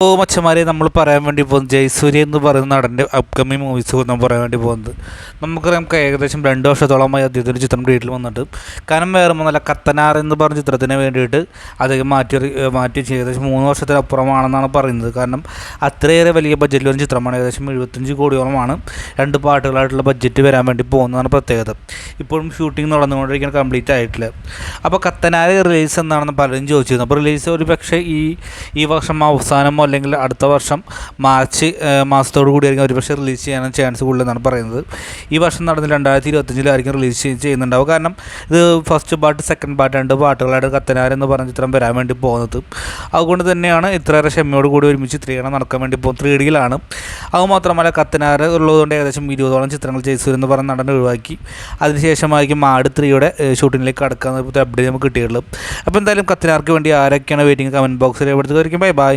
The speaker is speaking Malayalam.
അപ്പോൾ മച്ചന്മാരെ നമ്മൾ പറയാൻ വേണ്ടി പോകുന്നത് ജയസൂര്യ എന്ന് പറയുന്ന നടൻ്റെ അപ്കമിങ് മൂവീസ് നമ്മൾ പറയാൻ വേണ്ടി പോകുന്നത് നമുക്കറിയാം ഏകദേശം 2 വർഷത്തോളമായി അദ്ദേഹത്തിൻ്റെ ചിത്രം വീട്ടിൽ വന്നിട്ട് കാരണം വേറെ നല്ല കത്തനാർ എന്ന് പറഞ്ഞ ചിത്രത്തിന് വേണ്ടിയിട്ട് അദ്ദേഹം മാറ്റി ഏകദേശം 3 വർഷത്തിനപ്പുറമാണെന്നാണ് പറയുന്നത്. കാരണം അത്രയേറെ വലിയ ബഡ്ജറ്റിലൊരു ചിത്രമാണ്. ഏകദേശം 75 കോടിയോളമാണ് 2 പാട്ടുകളായിട്ടുള്ള ബഡ്ജറ്റ് വരാൻ വേണ്ടി പോകുന്നതാണ് പ്രത്യേകത. ഇപ്പോഴും ഷൂട്ടിംഗ് നടന്നുകൊണ്ടിരിക്കുന്ന കംപ്ലീറ്റ് ആയിട്ടില്ല. അപ്പോൾ കത്തനാർ റിലീസ് എന്നാണെന്ന് പലരും ചോദിച്ചിരുന്നു. അപ്പോൾ റിലീസ് ഒരു പക്ഷേ ഈ വർഷം അവസാനമോ അല്ലെങ്കിൽ അടുത്ത വർഷം മാർച്ച് മാസത്തോടു കൂടിയായിരിക്കും ഒരു പക്ഷേ റിലീസ് ചെയ്യാൻ ചാൻസ് കൂടുതലെന്നാണ് പറയുന്നത്. ഈ വർഷം നടന്ന് 2025 റിലീസ് ചെയ്യുന്നുണ്ടാവും. കാരണം ഇത് ഫസ്റ്റ് പാർട്ട്, സെക്കൻഡ് പാർട്ട് 2 പാട്ടുകളായിട്ട് കത്തനാർ എന്ന് പറഞ്ഞ ചിത്രം വരാൻ വേണ്ടി പോകുന്നത്. അതുകൊണ്ട് തന്നെയാണ് ഇത്രയേറെ ക്ഷമയോട് കൂടി ഒരുമിച്ച് ചിത്രീകരണം നടക്കാൻ വേണ്ടി പോകുന്നത്. 3Dയിലാണ്. അതുമാത്രമല്ല കത്തനാർ ഉള്ളതുകൊണ്ട് ഏകദേശം 20ഓളം ചിത്രങ്ങൾ ജയസൂര്യ എന്ന് പറഞ്ഞ നടൻ ഒഴിവാക്കി അതിനുശേഷമായിരിക്കും മാട് 3യുടെ ഷൂട്ടിങ്ങിലേക്ക് കടക്കാമെന്ന് അപ്ഡേറ്റ് നമുക്ക് കിട്ടിയുള്ളൂ. അപ്പോൾ എന്തായാലും കത്തനാർക്ക് വേണ്ടി ആരൊക്കെയാണ് വെയിറ്റിംഗ് കമൻറ്റ് ബോക്സിൽ എവിടുത്തെ ബൈ ബൈ.